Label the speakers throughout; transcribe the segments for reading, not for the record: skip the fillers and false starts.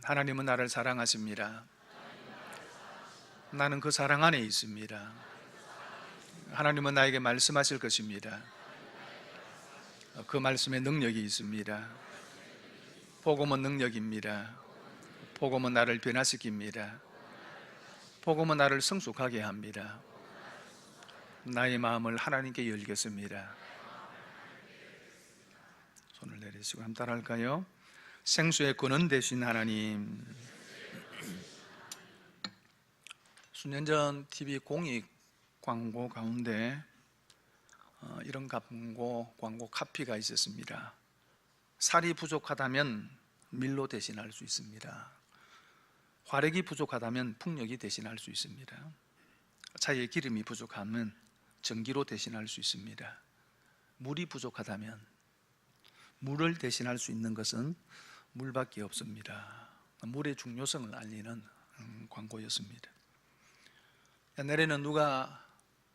Speaker 1: 하나님은 나를 사랑하십니다. 나는 그 사랑 안에 있습니다. 하나님은 나에게 말씀하실 것입니다. 그 말씀에 능력이 있습니다. 복음은 능력입니다. 복음은 나를 변화시킵니다. 복음은 나를 성숙하게 합니다. 나의 마음을 하나님께 열겠습니다. 손을 내리시고 한번 따라할까요? 생수의 근원 되신 하나님, 수년 전 TV 공익 광고 가운데 이런 광고 카피가 있었습니다. 살이 부족하다면 밀로 대신할 수 있습니다. 화력이 부족하다면 풍력이 대신할 수 있습니다. 차에 기름이 부족하면 전기로 대신할 수 있습니다. 물이 부족하다면 물을 대신할 수 있는 것은 물밖에 없습니다. 물의 중요성을 알리는 광고였습니다. 옛날에는 누가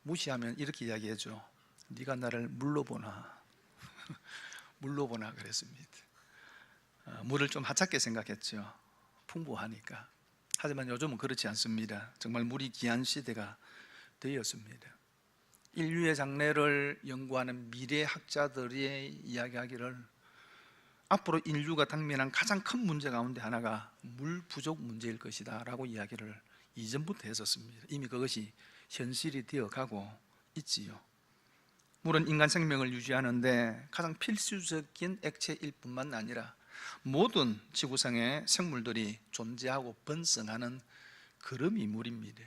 Speaker 1: 무시하면 이렇게 이야기해줘. 네가 나를 물로 보나 물로 보나 그랬습니다. 물을 좀 하찮게 생각했죠. 풍부하니까. 하지만 요즘은 그렇지 않습니다. 정말 물이 귀한 시대가 되었습니다. 인류의 장래를 연구하는 미래학자들이 이야기하기를 앞으로 인류가 당면한 가장 큰 문제 가운데 하나가 물 부족 문제일 것이다 라고 이야기를 이전부터 했었습니다. 이미 그것이 현실이 되어가고 있지요. 물은 인간 생명을 유지하는데 가장 필수적인 액체일 뿐만 아니라 모든 지구상의 생물들이 존재하고 번성하는 그름이 물입니다.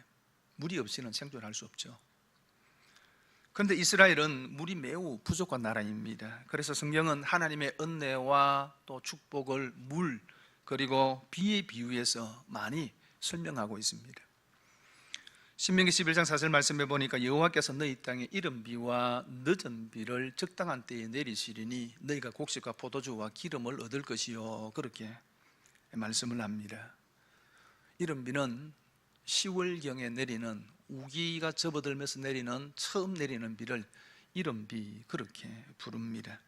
Speaker 1: 물이 없이는 생존할 수 없죠. 그런데 이스라엘은 물이 매우 부족한 나라입니다. 그래서 성경은 하나님의 은혜와 또 축복을 물 그리고 비에 비유해서 많이 설명하고 있습니다. 신명기 11장 4절 말씀해 보니까 여호와께서 너희 땅에 이른 비와 늦은 비를 적당한 때에 내리시리니 너희가 곡식과 포도주와 기름을 얻을 것이요, 그렇게 말씀을 합니다. 이른 비는 10월경에 내리는 우기가 접어들면서 내리는 처음 내리는 비를 이른 비 그렇게 부릅니다.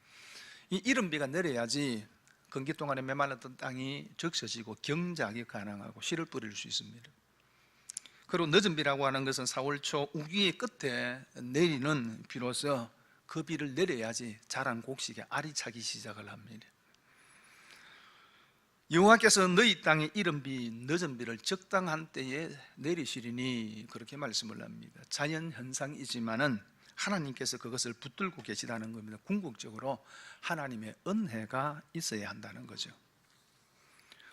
Speaker 1: 이 이른 비가 내려야지 건기 동안에 메말랐던 땅이 적셔지고 경작이 가능하고 씨를 뿌릴 수 있습니다. 그리고 늦은 비라고 하는 것은 4월 초 우기의 끝에 내리는 비로서 그 비를 내려야지 자란 곡식에 알이 차기 시작을 합니다. 여호와께서 너희 땅에 이른 비, 늦은 비를 적당한 때에 내리시리니 그렇게 말씀을 합니다. 자연 현상이지만은 하나님께서 그것을 붙들고 계시다는 겁니다. 궁극적으로 하나님의 은혜가 있어야 한다는 거죠.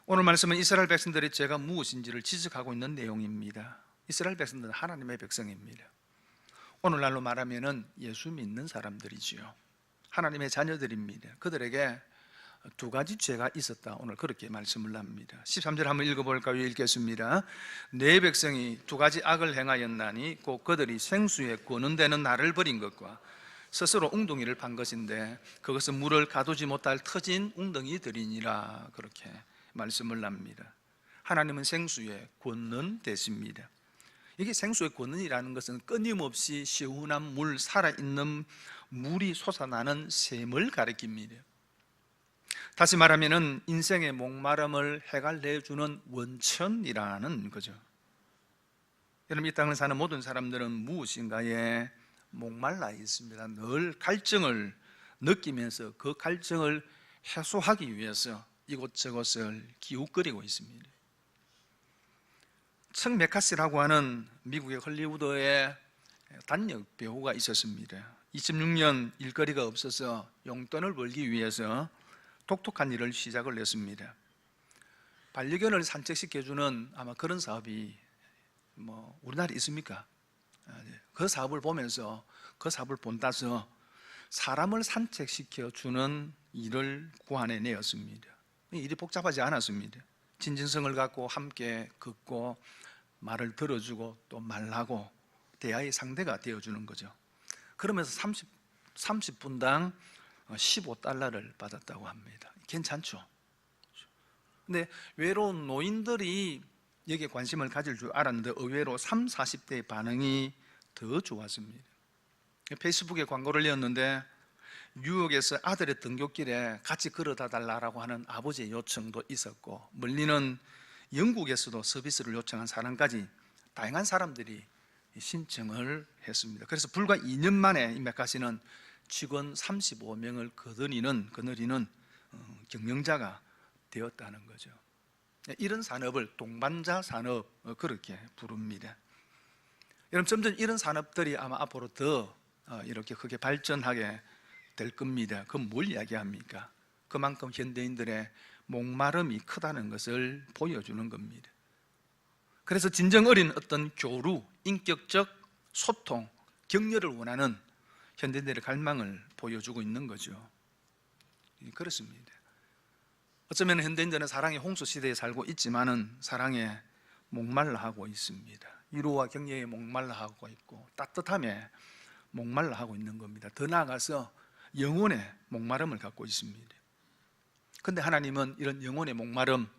Speaker 1: 오늘 말씀은 이스라엘 백성들의 죄가 무엇인지를 지적하고 있는 내용입니다. 이스라엘 백성들은 하나님의 백성입니다. 오늘날로 말하면 예수 믿는 사람들이지요. 하나님의 자녀들입니다. 그들에게 두 가지 죄가 있었다, 오늘 그렇게 말씀을 합니다. 13절 한번 읽어볼까요? 읽겠습니다. 내 백성이 두 가지 악을 행하였나니 곧 그들이 생수에 권은되는 나를 버린 것과 스스로 웅덩이를 판 것인데 그것은 물을 가두지 못할 터진 웅덩이들이니라, 그렇게 말씀을 합니다. 하나님은 생수의 권능 되십니다. 이게 생수의 권능이라는 것은 끊임없이 시원한 물, 살아있는 물이 솟아나는 샘을 가리킵니다. 다시 말하면 인생의 목마름을 해갈려주는 원천이라는 거죠. 여러분, 이 땅을 사는 모든 사람들은 무엇인가에 목말라 있습니다. 늘 갈증을 느끼면서 그 갈증을 해소하기 위해서 이곳저곳을 기웃거리고 있습니다. 척 메카시라고 하는 미국의 헐리우드의 단역 배우가 있었습니다. 26년 일거리가 없어서 용돈을 벌기 위해서 독특한 일을 시작을 했습니다. 반려견을 산책시켜주는 아마 그런 사업이 우리나라에 있습니까? 그 사업을 보면서 그 사업을 본따서 사람을 산책시켜주는 일을 구안해내었습니다. 일이 복잡하지 않았습니다. 진진성을 갖고 함께 걷고 말을 들어주고 또 말하고 대화의 상대가 되어주는 거죠. 그러면서 30분당 $15를 받았다고 합니다. 괜찮죠? 근데 외로운 노인들이 여기에 관심을 가질 줄 알았는데 의외로 30, 40대의 반응이 더 좋았습니다. 페이스북에 광고를 내었는데 뉴욕에서 아들의 등굣길에 같이 걸어다 달라고 하는 아버지의 요청도 있었고, 멀리는 영국에서도 서비스를 요청한 사람까지 다양한 사람들이 신청을 했습니다. 그래서 불과 2년 만에 이 메카시는 직원 35명을 거느리는 경영자가 되었다는 거죠. 이런 산업을 동반자 산업, 그렇게 부릅니다. 여러분, 점점 이런 산업들이 아마 앞으로 더 이렇게 크게 발전하게 될 겁니다. 그건 뭘 이야기합니까? 그만큼 현대인들의 목마름이 크다는 것을 보여주는 겁니다. 그래서 진정 어린 어떤 교류, 인격적 소통, 격려를 원하는 현대인들의 갈망을 보여주고 있는 거죠. 그렇습니다. 어쩌면 현대인들은 사랑의 홍수 시대에 살고 있지만은 사랑에 목말라 하고 있습니다. 위로와 격려에 목말라 하고 있고, 따뜻함에 목말라 하고 있는 겁니다. 더 나아가서 영혼의 목마름을 갖고 있습니다. 그런데 하나님은 이런 영혼의 목마름,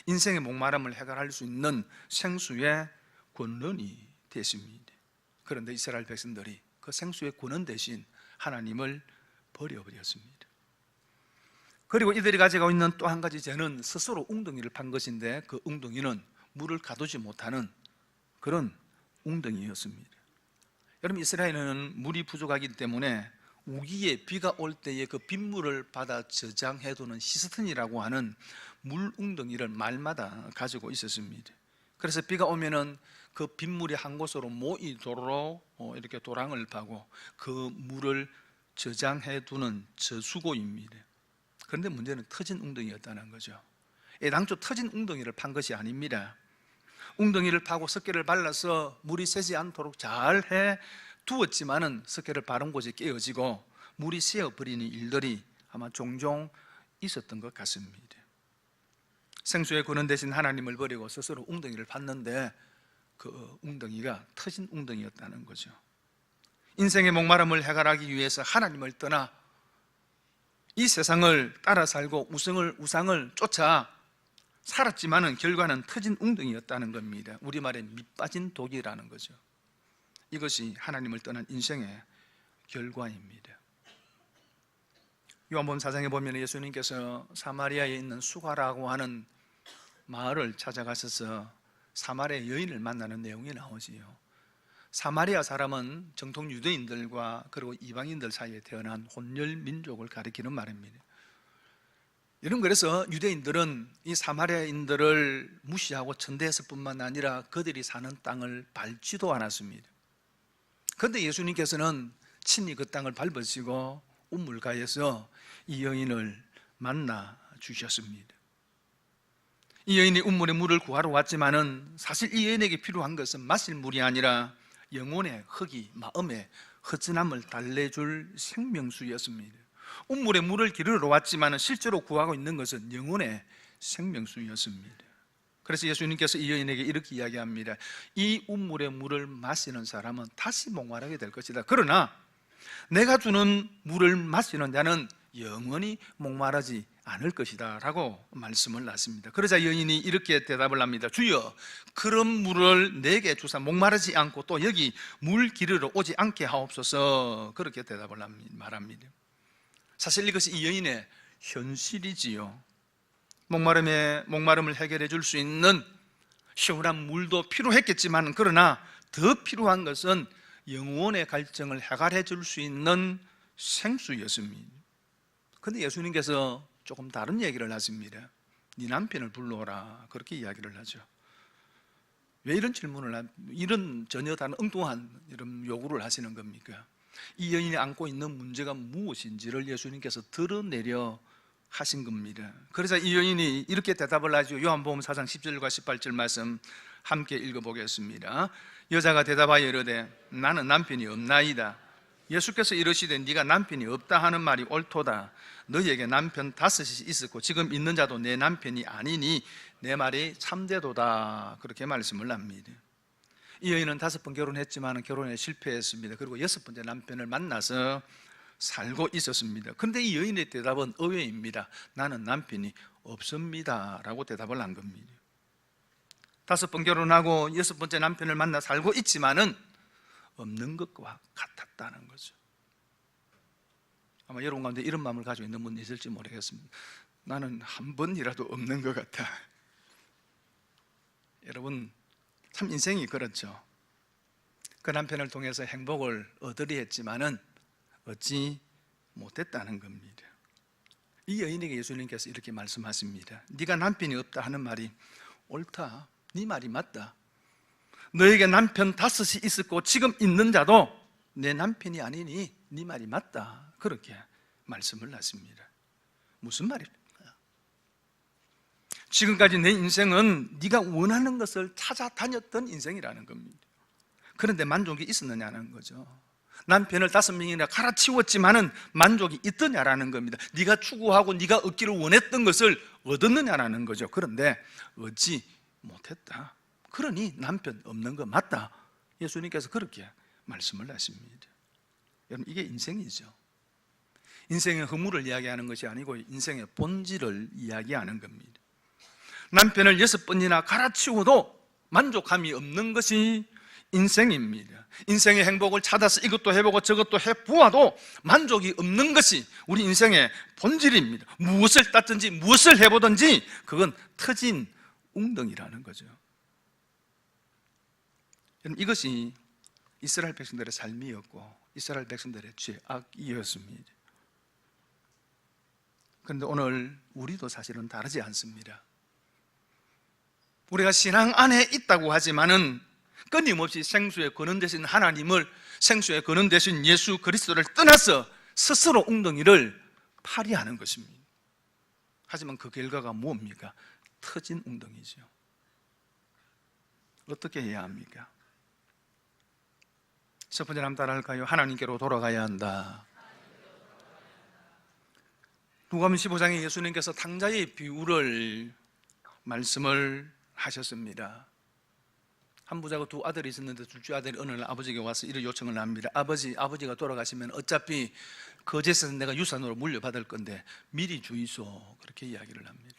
Speaker 1: 인생의 목마름을 해결할 수 있는 생수의 권능이 되십니다. 그런데 이스라엘 백성들이 그 생수의 권능 대신 하나님을 버려버렸습니다. 그리고 이들이 가지고 있는 또 한 가지 죄는 스스로 웅덩이를 판 것인데, 그 웅덩이는 물을 가두지 못하는 그런 웅덩이였습니다. 여러분, 이스라엘은 물이 부족하기 때문에 우기에 비가 올 때에 그 빗물을 받아 저장해두는 시스템이라고 하는 물 웅덩이를 말마다 가지고 있었습니다. 그래서 비가 오면은 그 빗물이 한 곳으로 모이도록 이렇게 도랑을 파고 그 물을 저장해두는 저수고입니다. 그런데 문제는 터진 웅덩이였다는 거죠. 당초 터진 웅덩이를 판 것이 아닙니다. 웅덩이를 파고 석회를 발라서 물이 새지 않도록 잘 해 두었지만은 석회를 바른 곳이 깨어지고 물이 새어버리는 일들이 아마 종종 있었던 것 같습니다. 생수의 권능 대신 하나님을 버리고 스스로 웅덩이를 팠는데 그 웅덩이가 터진 웅덩이였다는 거죠. 인생의 목마름을 해결하기 위해서 하나님을 떠나 이 세상을 따라 살고 우상을 쫓아 살았지만은 결과는 터진 웅덩이였다는 겁니다. 우리말에 밑빠진 독이라는 거죠. 이것이 하나님을 떠난 인생의 결과입니다. 요한복음 4장에 보면 예수님께서 사마리아에 있는 수가라고 하는 마을을 찾아가셔서 사마리아 여인을 만나는 내용이 나오지요. 사마리아 사람은 정통 유대인들과 그리고 이방인들 사이에 태어난 혼혈 민족을 가리키는 말입니다. 여러분, 그래서 유대인들은 이 사마리아인들을 무시하고 천대했을 뿐만 아니라 그들이 사는 땅을 밟지도 않았습니다. 그런데 예수님께서는 친히 그 땅을 밟으시고 우물가에서 이 여인을 만나 주셨습니다. 이 여인이 우물에 물을 구하러 왔지만은 사실 이 여인에게 필요한 것은 마실 물이 아니라 영혼의 허기, 마음의 허전함을 달래줄 생명수였습니다. 우물에 물을 기르러 왔지만은 실제로 구하고 있는 것은 영혼의 생명수였습니다. 그래서 예수님께서 이 여인에게 이렇게 이야기합니다. 이 우물의 물을 마시는 사람은 다시 목마르게 될 것이다. 그러나 내가 주는 물을 마시는 자는 영원히 목마르지 않을 것이다 라고 말씀을 하십니다. 그러자 여인이 이렇게 대답을 합니다. 주여, 그런 물을 내게 주사 목마르지 않고 또 여기 물 기르러 오지 않게 하옵소서. 그렇게 대답을 말합니다. 사실 이것이 이 여인의 현실이지요. 목마름을 해결해 줄 수 있는 시원한 물도 필요했겠지만, 그러나 더 필요한 것은 영혼의 갈증을 해결해 줄 수 있는 생수였습니다. 그런데 예수님께서 조금 다른 얘기를 하십니다. 네 남편을 불러오라, 그렇게 이야기를 하죠. 왜 이런 질문을, 이런 전혀 다른 엉뚱한 이런 요구를 하시는 겁니까? 이 여인이 안고 있는 문제가 무엇인지를 예수님께서 드러내려 하신 겁니다. 그래서 이 여인이 이렇게 대답을 하죠. 요한복음 4장 10절과 18절 말씀 함께 읽어보겠습니다. 여자가 대답하여 이르되 나는 남편이 없나이다. 예수께서 이르시되 네가 남편이 없다 하는 말이 옳도다. 너희에게 남편 5이 있었고 지금 있는 자도 내 남편이 아니니 내 말이 참되도다. 그렇게 말씀을 합니다. 이 여인은 5번 결혼했지만 결혼에 실패했습니다. 그리고 6번째 남편을 만나서 살고 있었습니다. 그런데 이 여인의 대답은 의외입니다. 나는 남편이 없습니다 라고 대답을 한 겁니다. 5번 결혼하고 6번째 남편을 만나 살고 있지만은 없는 것과 같았다는 거죠. 아마 여러분 가운데 이런 마음을 가지고 있는 분이 있을지 모르겠습니다. 나는 한 번이라도 없는 것 같아. 여러분, 참 인생이 그렇죠. 그 남편을 통해서 행복을 얻으려 했지만은 얻지 못했다는 겁니다. 이 여인에게 예수님께서 이렇게 말씀하십니다. 네가 남편이 없다 하는 말이 옳다. 네 말이 맞다. 너에게 남편 5이 있었고 지금 있는 자도 내 남편이 아니니 네 말이 맞다. 그렇게 말씀을 하십니다. 무슨 말입니까? 지금까지 내 인생은 네가 원하는 것을 찾아다녔던 인생이라는 겁니다. 그런데 만족이 있었느냐는 거죠. 남편을 5명이나 갈아치웠지만은 만족이 있더냐라는 겁니다. 네가 추구하고 네가 얻기를 원했던 것을 얻었느냐라는 거죠. 그런데 얻지 못했다. 그러니 남편 없는 거 맞다. 예수님께서 그렇게 말씀을 하십니다. 여러분, 이게 인생이죠. 인생의 허물을 이야기하는 것이 아니고 인생의 본질을 이야기하는 겁니다. 남편을 6번이나 갈아치워도 만족함이 없는 것이 인생입니다. 인생의 행복을 찾아서 이것도 해보고 저것도 해보아도 만족이 없는 것이 우리 인생의 본질입니다. 무엇을 땄든지 무엇을 해보든지 그건 터진 웅덩이라는 거죠. 이것이 이스라엘 백성들의 삶이었고 이스라엘 백성들의 죄악이었습니다. 그런데 오늘 우리도 사실은 다르지 않습니다. 우리가 신앙 안에 있다고 하지만은 끊임없이 생수의 근원 되신 하나님을, 생수의 근원 되신 예수 그리스도를 떠나서 스스로 웅덩이를 파리하는 것입니다. 하지만 그 결과가 뭡니까? 터진 웅덩이죠. 어떻게 해야 합니까? 첫 번째 한번 따라할까요? 하나님께로 돌아가야 한다. 누가복음 15장에 예수님께서 탕자의 비유를 말씀을 하셨습니다. 한 부자가 2 아들이 있었는데 둘째 아들이 어느 날 아버지에게 와서 이런 요청을 합니다. 아버지가 돌아가시면 어차피 그 재산은 내가 유산으로 물려받을 건데 미리 주이소. 그렇게 이야기를 합니다.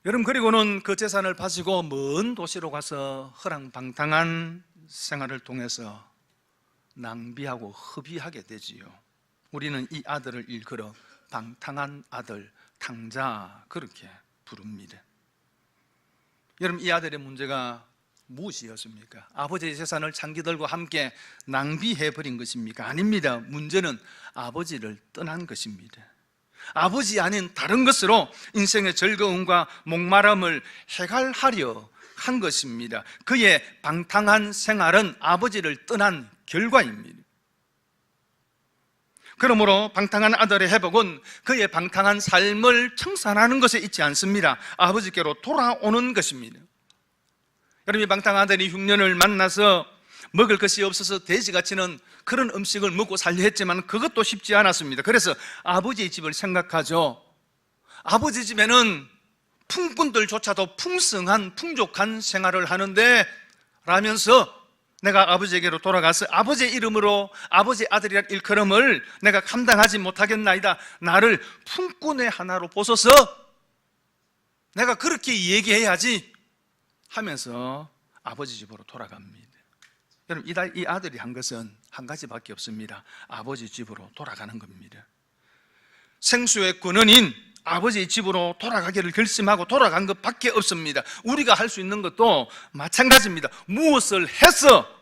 Speaker 1: 여러분, 그리고는 그 재산을 가지고 먼 도시로 가서 허랑방탕한 생활을 통해서 낭비하고 허비하게 되지요. 우리는 이 아들을 일컬어 방탕한 아들, 탕자, 그렇게 부릅니다. 여러분, 이 아들의 문제가 무엇이었습니까? 아버지의 재산을 장기들과 함께 낭비해버린 것입니까? 아닙니다. 문제는 아버지를 떠난 것입니다. 아버지 아닌 다른 것으로 인생의 즐거움과 목마름을 해갈하려 한 것입니다. 그의 방탕한 생활은 아버지를 떠난 결과입니다. 그러므로 방탕한 아들의 회복은 그의 방탕한 삶을 청산하는 것에 있지 않습니다. 아버지께로 돌아오는 것입니다. 여러분이 방탕한 아들이 흉년을 만나서 먹을 것이 없어서 돼지같이는 그런 음식을 먹고 살려 했지만 그것도 쉽지 않았습니다. 그래서 아버지의 집을 생각하죠. 아버지 집에는 품꾼들조차도 풍성한 풍족한 생활을 하는데 라면서 내가 아버지에게로 돌아가서 아버지의 이름으로 아버지의 아들이라 일컬음을 내가 감당하지 못하겠나이다. 나를 품꾼의 하나로 보소서. 내가 그렇게 얘기해야지 하면서 아버지 집으로 돌아갑니다. 여러분, 이 아들이 한 것은 한 가지밖에 없습니다. 아버지 집으로 돌아가는 겁니다. 생수의 근원인 아버지의 집으로 돌아가기를 결심하고 돌아간 것밖에 없습니다. 우리가 할 수 있는 것도 마찬가지입니다. 무엇을 해서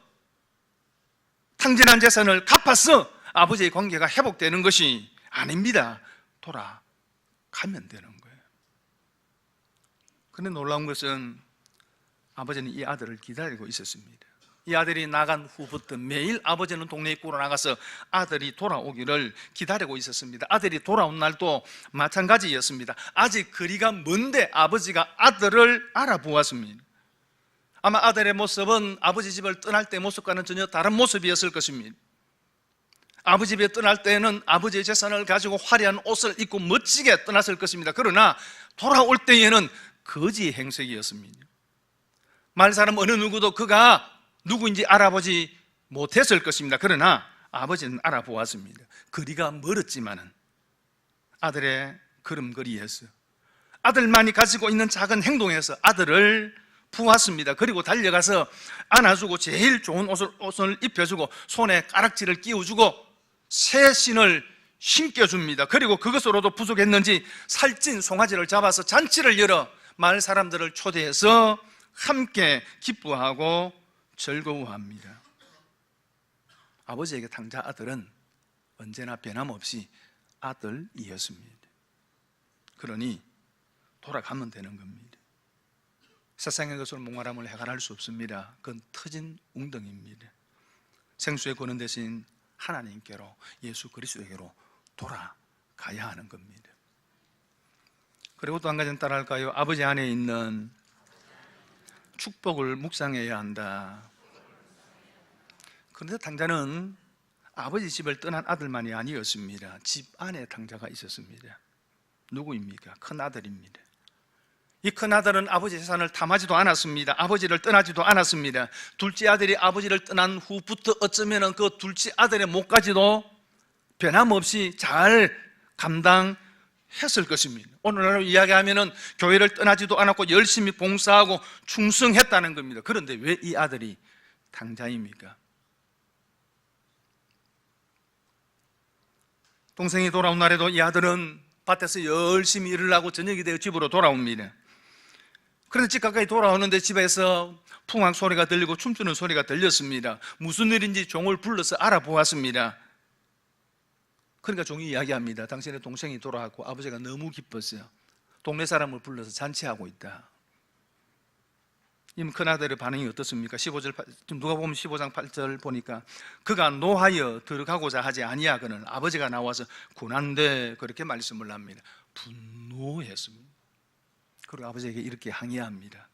Speaker 1: 탕진한 재산을 갚아서 아버지의 관계가 회복되는 것이 아닙니다. 돌아가면 되는 거예요. 그런데 놀라운 것은 아버지는 이 아들을 기다리고 있었습니다. 이 아들이 나간 후부터 매일 아버지는 동네 입구로 나가서 아들이 돌아오기를 기다리고 있었습니다. 아들이 돌아온 날도 마찬가지였습니다. 아직 거리가 먼데 아버지가 아들을 알아보았습니다. 아마 아들의 모습은 아버지 집을 떠날 때 모습과는 전혀 다른 모습이었을 것입니다. 아버지 집에 떠날 때는 아버지의 재산을 가지고 화려한 옷을 입고 멋지게 떠났을 것입니다. 그러나 돌아올 때에는 거지 행색이었습니다. 말사람 어느 누구도 그가 누구인지 알아보지 못했을 것입니다. 그러나 아버지는 알아보았습니다. 거리가 멀었지만은 아들의 걸음걸이에서 아들만이 가지고 있는 작은 행동에서 아들을 부었습니다. 그리고 달려가서 안아주고 제일 좋은 옷을 입혀주고 손에 가락지를 끼워주고 새 신을 신겨줍니다. 그리고 그것으로도 부족했는지 살찐 송아지를 잡아서 잔치를 열어 마을 사람들을 초대해서 함께 기뻐하고 즐거워합니다. 아버지에게 탕자 아들은 언제나 변함없이 아들이었습니다. 그러니 돌아가면 되는 겁니다. 세상의 것으로 목마름을 해결할 수 없습니다. 그건 터진 웅덩이입니다. 생수의 근원 대신 하나님께로, 예수 그리스도에게로 돌아가야 하는 겁니다. 그리고 또 한 가지는 따라할까요? 아버지 안에 있는 축복을 묵상해야 한다. 그런데 탕자는 아버지 집을 떠난 아들만이 아니었습니다. 집 안에 탕자가 있었습니다. 누구입니까? 큰아들입니다. 이 큰아들은 아버지 재산을 탐하지도 않았습니다. 아버지를 떠나지도 않았습니다. 둘째 아들이 아버지를 떠난 후부터 어쩌면 그 둘째 아들의 몫까지도 변함없이 잘 감당했을 것입니다. 오늘날로 이야기하면 교회를 떠나지도 않았고 열심히 봉사하고 충성했다는 겁니다. 그런데 왜 이 아들이 탕자입니까? 동생이 돌아온 날에도 이 아들은 밭에서 열심히 일을 하고 저녁이 되어 집으로 돌아옵니다. 그런데 집 가까이 돌아오는데 집에서 풍악 소리가 들리고 춤추는 소리가 들렸습니다. 무슨 일인지 종을 불러서 알아보았습니다. 그러니까 종이 이야기합니다. 당신의 동생이 돌아왔고 아버지가 너무 기뻤어요. 동네 사람을 불러서 잔치하고 있다. 이 큰아들의 반응이 어떻습니까? 15절, 누가 보면 15장 8절 보니까 그가 노하여 들어가고자 하지 아니하거늘 아버지가 나와서 군한데 그렇게 말씀을 합니다. 분노했습니다. 그리고 아버지에게 이렇게 항의합니다.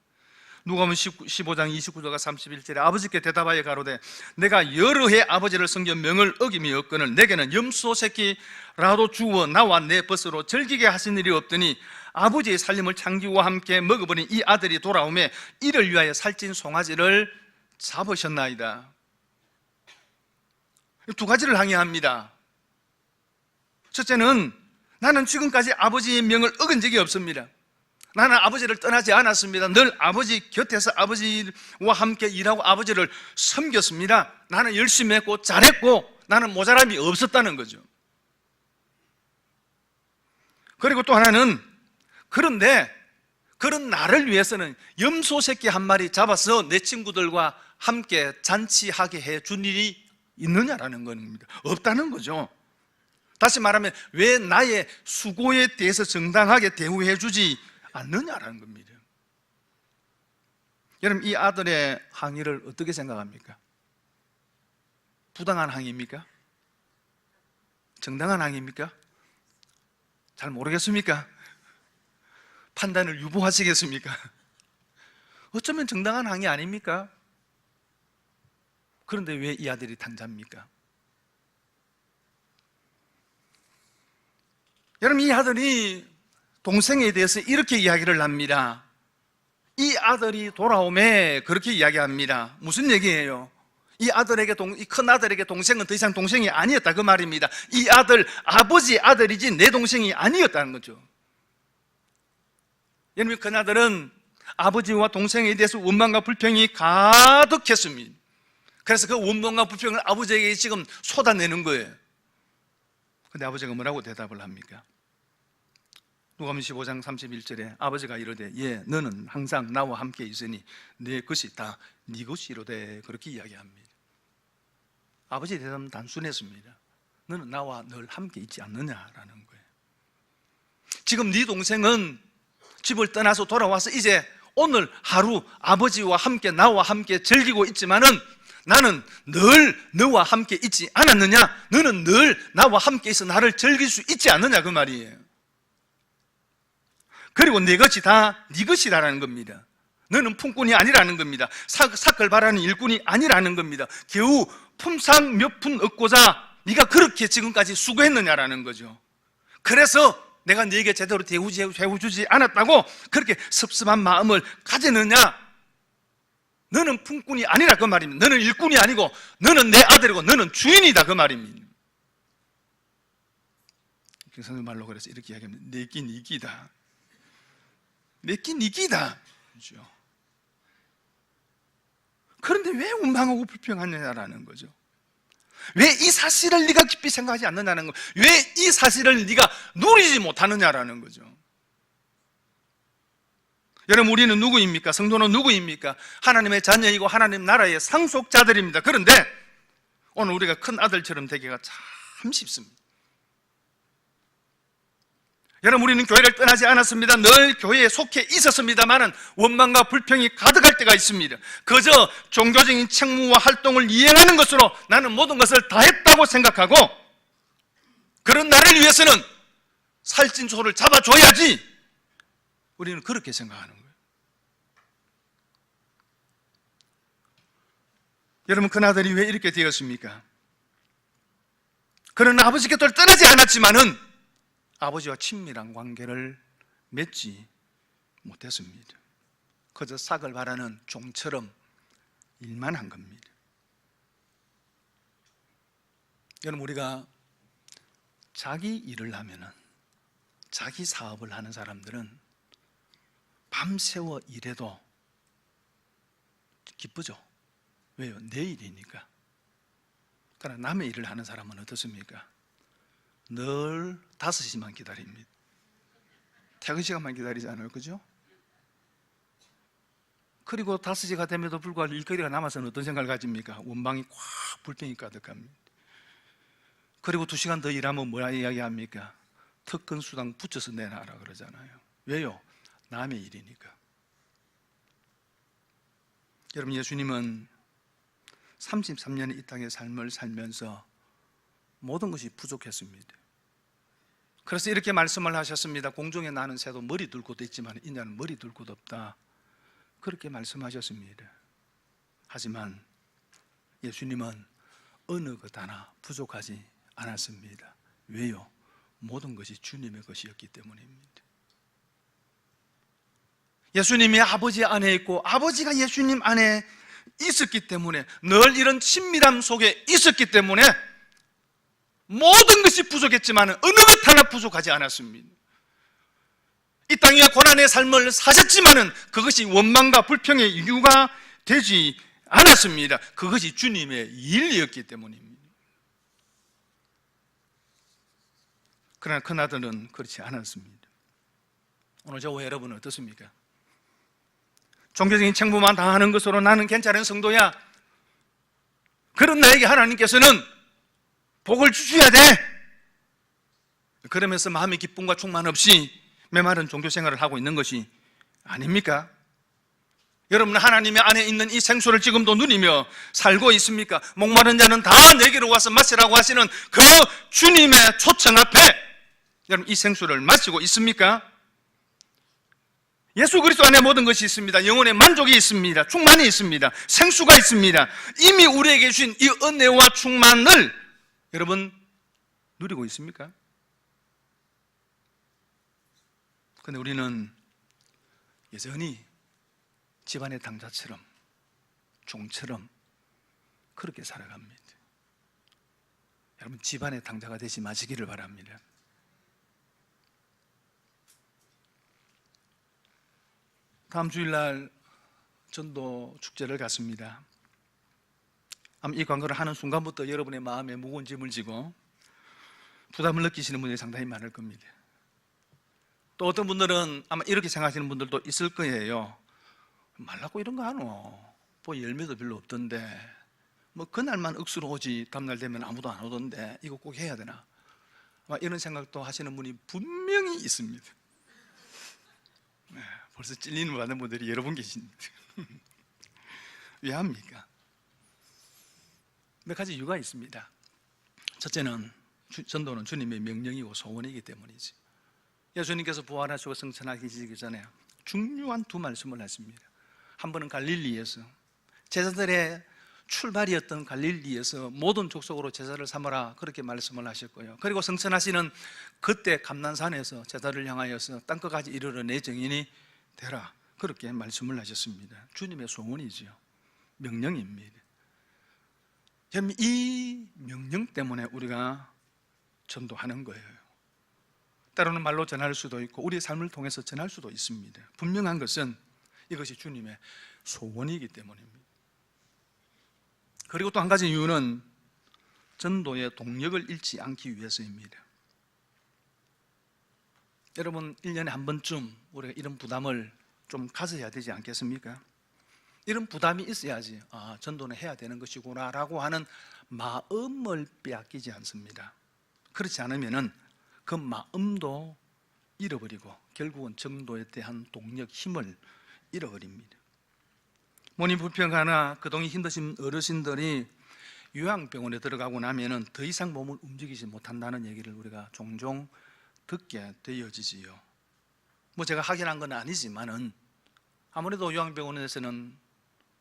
Speaker 1: 누가 보면 15장 29절과 31절에 아버지께 대답하여 가로되 내가 여러 해 아버지를 섬겨 명을 어김이 없거늘 내게는 염소 새끼라도 주어 나와 내 벗으로 즐기게 하신 일이 없더니 아버지의 살림을 창기와 함께 먹어버린 이 아들이 돌아오매 이를 위하여 살찐 송아지를 잡으셨나이다. 두 가지를 항의합니다. 첫째는 나는 지금까지 아버지의 명을 어긴 적이 없습니다. 나는 아버지를 떠나지 않았습니다. 늘 아버지 곁에서 아버지와 함께 일하고 아버지를 섬겼습니다. 나는 열심히 했고 잘했고 나는 모자람이 없었다는 거죠. 그리고 또 하나는 그런데 그런 나를 위해서는 염소 새끼 한 마리 잡아서 내 친구들과 함께 잔치하게 해준 일이 있느냐라는 겁니다. 없다는 거죠. 다시 말하면 왜 나의 수고에 대해서 정당하게 대우해 주지 않느냐라는 겁니다. 여러분 이 아들의 항의를 어떻게 생각합니까? 부당한 항의입니까? 정당한 항의입니까? 잘 모르겠습니까? 판단을 유보하시겠습니까? 어쩌면 정당한 항의 아닙니까? 그런데 왜 이 아들이 탕자입니까? 여러분 이 아들이 동생에 대해서 이렇게 이야기를 합니다. 이 아들이 돌아오매 그렇게 이야기합니다. 무슨 얘기예요? 이 큰아들에게 동생은 더 이상 동생이 아니었다 그 말입니다. 이 아들 아버지 아들이지 내 동생이 아니었다는 거죠. 여러분 큰아들은 아버지와 동생에 대해서 원망과 불평이 가득했습니다. 그래서 그 원망과 불평을 아버지에게 지금 쏟아내는 거예요. 근데 아버지가 뭐라고 대답을 합니까? 누가복음 15장 31절에 아버지가 이르되 예 너는 항상 나와 함께 있으니 내 것이 다 네 것이로되 그렇게 이야기합니다. 아버지의 대답은 단순했습니다. 너는 나와 늘 함께 있지 않느냐라는 거예요. 지금 네 동생은 집을 떠나서 돌아와서 이제 오늘 하루 아버지와 함께 나와 함께 즐기고 있지만은 나는 늘 너와 함께 있지 않았느냐? 너는 늘 나와 함께 있어 나를 즐길 수 있지 않느냐 그 말이에요. 그리고 내 것이 다 네 것이라는 겁니다. 너는 품꾼이 아니라는 겁니다. 삭을 바라는 일꾼이 아니라는 겁니다. 겨우 품상 몇 푼 얻고자 네가 그렇게 지금까지 수고했느냐라는 거죠. 그래서 내가 네게 제대로 대우주지 않았다고 그렇게 섭섭한 마음을 가지느냐? 너는 품꾼이 아니라 그 말입니다. 너는 일꾼이 아니고 너는 내 아들이고 너는 주인이다 그 말입니다. 경상도 말로 그래서 이렇게 이야기합니다. 내낀 이기다. 내낀 이기다. 그렇죠? 그런데 왜 원망하고 불평하느냐라는 거죠. 왜 이 사실을 네가 깊이 생각하지 않느냐는 거, 왜 이 사실을 네가 누리지 못하느냐라는 거죠. 여러분, 우리는 누구입니까? 성도는 누구입니까? 하나님의 자녀이고 하나님 나라의 상속자들입니다. 그런데 오늘 우리가 큰 아들처럼 되기가 참 쉽습니다. 여러분, 우리는 교회를 떠나지 않았습니다. 늘 교회에 속해 있었습니다만은 원망과 불평이 가득할 때가 있습니다. 그저 종교적인 책무와 활동을 이행하는 것으로 나는 모든 것을 다 했다고 생각하고, 그런 나를 위해서는 살찐 소를 잡아줘야지, 우리는 그렇게 생각하는 거예요. 여러분, 큰아들이 왜 이렇게 되었습니까? 그는 아버지 곁을 떠나지 않았지만은 아버지와 친밀한 관계를 맺지 못했습니다. 그저 싹을 바라는 종처럼 일만 한 겁니다. 여러분, 우리가 자기 일을 하면은, 자기 사업을 하는 사람들은 밤새워 일해도 기쁘죠. 왜요? 내 일이니까. 그러나 남의 일을 하는 사람은 어떻습니까? 늘 5시만 기다립니다. 퇴근 시간만 기다리잖아요, 그죠? 그리고 5시가 됨에도 불구하고 일거리가 남아서는 어떤 생각을 가집니까? 원망이 꽉 불평이 가득합니다. 그리고 2시간 더 일하면 뭐라 이야기합니까? 특근 수당 붙여서 내놔라 그러잖아요. 왜요? 남의 일이니까. 여러분, 예수님은 33년의 이 땅의 삶을 살면서 모든 것이 부족했습니다. 그래서 이렇게 말씀을 하셨습니다. 공중에 나는 새도 머리 둘 곳도 있지만 인자는 머리 둘 곳 없다. 그렇게 말씀하셨습니다. 하지만 예수님은 어느 것 하나 부족하지 않았습니다. 왜요? 모든 것이 주님의 것이었기 때문입니다. 예수님이 아버지 안에 있고 아버지가 예수님 안에 있었기 때문에, 늘 이런 친밀함 속에 있었기 때문에 모든 것이 부족했지만 어느 것 하나 부족하지 않았습니다. 이 땅의 고난의 삶을 사셨지만 그것이 원망과 불평의 이유가 되지 않았습니다. 그것이 주님의 일이었기 때문입니다. 그러나 큰아들은 그렇지 않았습니다. 오늘 저와 여러분은 어떻습니까? 종교적인 책무만 다 하는 것으로 나는 괜찮은 성도야, 그런 나에게 하나님께서는 복을 주셔야 돼. 그러면서 마음의 기쁨과 충만 없이 메마른 종교 생활을 하고 있는 것이 아닙니까? 여러분은 하나님의 안에 있는 이 생수를 지금도 누리며 살고 있습니까? 목마른 자는 다 내게로 와서 마시라고 하시는 그 주님의 초청 앞에 여러분 이 생수를 마시고 있습니까? 예수 그리스도 안에 모든 것이 있습니다. 영혼의 만족이 있습니다. 충만이 있습니다. 생수가 있습니다. 이미 우리에게 주신 이 은혜와 충만을 여러분 누리고 있습니까? 그런데 우리는 여전히 집안의 당자처럼, 종처럼 그렇게 살아갑니다. 여러분, 집안의 당자가 되지 마시기를 바랍니다. 다음 주일날 전도 축제를 갔습니다. 아마 이 광고를 하는 순간부터 여러분의 마음에 무거운 짐을 지고 부담을 느끼시는 분들이 상당히 많을 겁니다. 또 어떤 분들은 아마 이렇게 생각하시는 분들도 있을 거예요. 말라고 이런 거 하노? 뭐 열매도 별로 없던데, 뭐 그날만 억수로 오지 다음날 되면 아무도 안 오던데 이거 꼭 해야 되나? 아마 이런 생각도 하시는 분이 분명히 있습니다. 네, 벌써 찔리는 받는 분들이 여러 분 계십니다. 왜 합니까? 몇 가지 이유가 있습니다. 첫째는 전도는 주님의 명령이고 소원이기 때문이지. 예수님께서 부활하시고 승천하시기 전에 중요한 두 말씀을 하십니다. 한 번은 갈릴리에서, 제자들의 출발이었던 갈릴리에서 모든 족속으로 제자를 삼아라 그렇게 말씀을 하셨고요. 그리고 승천하시는 그때 감난산에서 제자를 향하여서 땅끝까지 이르러 내 증인이 되라 그렇게 말씀을 하셨습니다. 주님의 소원이지요. 명령입니다. 이 명령 때문에 우리가 전도하는 거예요. 때로는 말로 전할 수도 있고 우리의 삶을 통해서 전할 수도 있습니다. 분명한 것은 이것이 주님의 소원이기 때문입니다. 그리고 또 한 가지 이유는 전도의 동력을 잃지 않기 위해서입니다. 여러분, 1년에 한 번쯤 우리가 이런 부담을 좀 가져야 되지 않겠습니까? 이런 부담이 있어야지 전도는 해야 되는 것이구나 라고 하는 마음을 빼앗기지 않습니다. 그렇지 않으면 그 마음도 잃어버리고 결국은 전도에 대한 동력, 힘을 잃어버립니다. 몸이 불편하거나 그동안 힘드신 어르신들이 요양병원에 들어가고 나면 더 이상 몸을 움직이지 못한다는 얘기를 우리가 종종 듣게 되어지지요. 뭐 제가 확인한 건 아니지만은 아무래도 요양병원에서는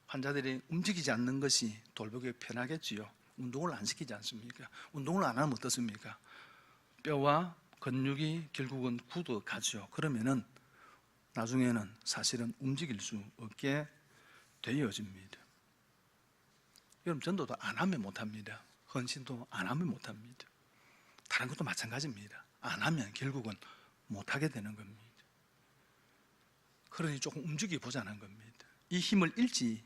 Speaker 1: 환자들이 움직이지 않는 것이 돌보기 편하겠지요. 운동을 안 시키지 않습니까? 운동을 안 하면 어떻습니까? 뼈와 근육이 결국은 굳어가죠. 그러면은 나중에는 사실은 움직일 수 없게 되어집니다. 여러분, 전도도 안 하면 못합니다. 헌신도 안 하면 못합니다. 다른 것도 마찬가지입니다. 안 하면 결국은 못하게 되는 겁니다. 그러니 조금 움직여 보자는 겁니다. 이 힘을 잃지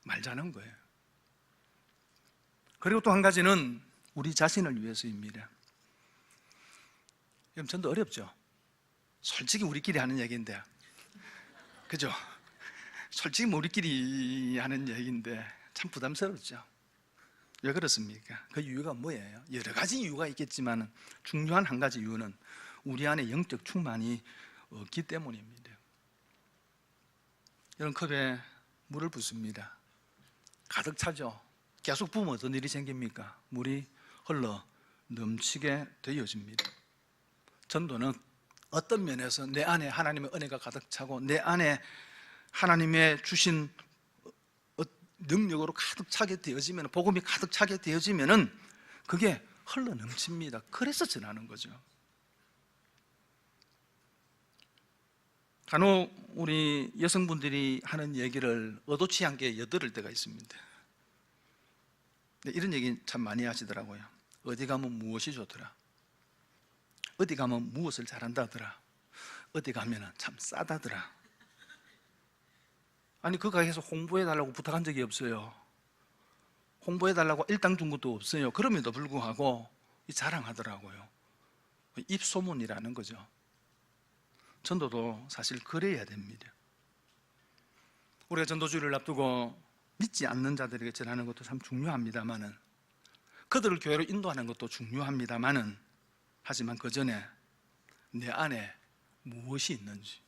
Speaker 1: 말자는 거예요. 그리고 또 한 가지는 우리 자신을 위해서입니다. 여러분, 전도 어렵죠? 솔직히 우리끼리 하는 얘기인데, 그죠? 솔직히 우리끼리 하는 얘기인데 참 부담스럽죠? 왜 그렇습니까? 그 이유가 뭐예요? 여러 가지 이유가 있겠지만 중요한 한 가지 이유는 우리 안에 영적 충만이 없기 때문입니다. 여러분, 컵에 물을 붓습니다. 가득 차죠? 계속 부으면 어떤 일이 생깁니까? 물이 흘러 넘치게 되어집니다. 전도는 어떤 면에서 내 안에 하나님의 은혜가 가득 차고 내 안에 하나님의 주신 능력으로 가득 차게 되어지면, 복음이 가득 차게 되어지면은 그게 흘러 넘칩니다. 그래서 전하는 거죠. 간혹 우리 여성분들이 하는 얘기를 의도치 않게 엿들을 때가 있습니다. 이런 얘기 참 많이 하시더라고요. 어디 가면 무엇이 좋더라, 어디 가면 무엇을 잘한다더라, 어디 가면 참 싸다더라. 아니, 그 가게에서 홍보해달라고 부탁한 적이 없어요. 홍보해달라고 일당 준 것도 없어요. 그럼에도 불구하고 자랑하더라고요. 입소문이라는 거죠. 전도도 사실 그래야 됩니다. 우리가 전도주의를 앞두고 믿지 않는 자들에게 전하는 것도 참 중요합니다만은, 그들을 교회로 인도하는 것도 중요합니다만은, 하지만 그 전에 내 안에 무엇이 있는지,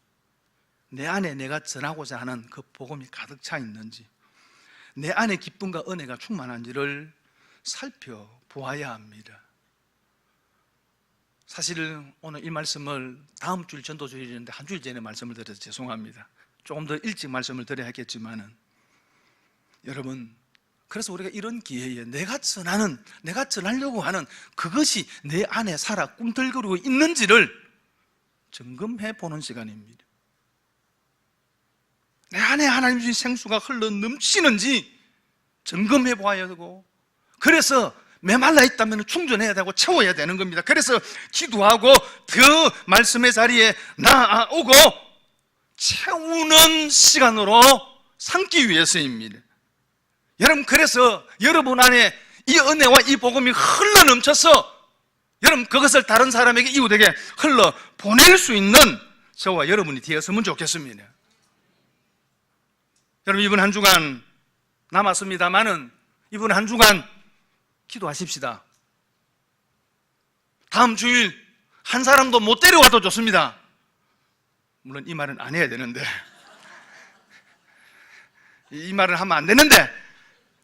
Speaker 1: 내 안에 내가 전하고자 하는 그 복음이 가득 차 있는지, 내 안에 기쁨과 은혜가 충만한지를 살펴보아야 합니다. 사실 오늘 이 말씀을 다음 주일 전도주일인데 한 주일 전에 말씀을 드려서 죄송합니다. 조금 더 일찍 말씀을 드려야 했겠지만은, 여러분, 그래서 우리가 이런 기회에 내가 전하려고 하는 그것이 내 안에 살아 꿈틀거리고 있는지를 점검해 보는 시간입니다. 내 안에 하나님 주신 생수가 흘러 넘치는지 점검해 보아야 되고, 그래서 메말라 있다면 충전해야 되고 채워야 되는 겁니다. 그래서 기도하고 그 말씀의 자리에 나아오고 채우는 시간으로 삼기 위해서입니다. 여러분, 그래서 여러분 안에 이 은혜와 이 복음이 흘러 넘쳐서 여러분 그것을 다른 사람에게, 이웃에게 흘러 보낼 수 있는 저와 여러분이 되었으면 좋겠습니다. 여러분, 이번 한 주간 남았습니다만은 이번 한 주간 기도하십시다. 다음 주일 한 사람도 못 데려와도 좋습니다. 물론 이 말은 안 해야 되는데, 이 말을 하면 안 되는데,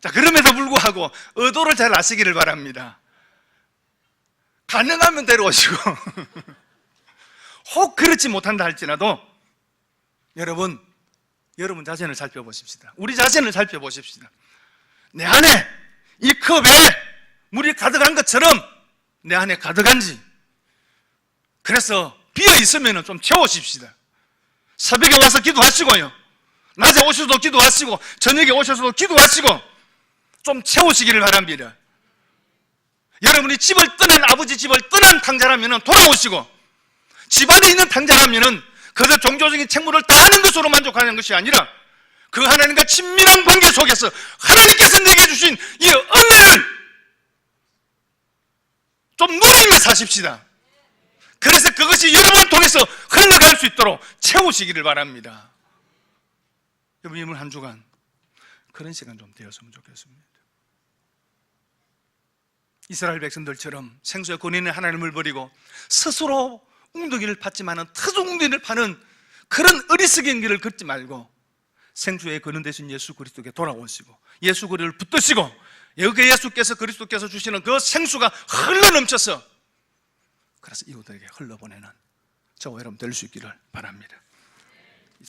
Speaker 1: 자, 그럼에도 불구하고 의도를 잘 아시기를 바랍니다. 가능하면 데려오시고 혹 그렇지 못한다 할지라도 여러분 자신을 살펴보십시다. 우리 자신을 살펴보십시다. 내 안에 이 컵에 물이 가득한 것처럼 내 안에 가득한지, 그래서 비어 있으면 좀 채우십시다. 새벽에 와서 기도하시고요, 낮에 오셔서도 기도하시고 저녁에 오셔서도 기도하시고 좀 채우시기를 바랍니다. 여러분이 집을 떠난, 아버지 집을 떠난 탕자라면 돌아오시고, 집안에 있는 탕자라면 그저 종교적인 책무를 다하는 것으로 만족하는 것이 아니라 그 하나님과 친밀한 관계 속에서 하나님께서 내게 주신 이 은혜를 좀 누리며 사십시다. 그래서 그것이 여러분을 통해서 흘러갈 수 있도록 채우시기를 바랍니다. 여러분, 이번 한 주간 그런 시간 좀 되었으면 좋겠습니다. 이스라엘 백성들처럼 생수의 권위는 하나님을 버리고 스스로 웅덩이를 팠지만은 터져 웅덩이를 파는 그런 어리석은 길을 걷지 말고 생수의 근원 되신 예수 그리스도께 돌아오시고 예수 그리스도를 붙드시고 여기 예수께서 그리스도께서 주시는 그 생수가 흘러넘쳐서 그래서 이웃에게 흘러보내는 저와 여러분 될 수 있기를 바랍니다.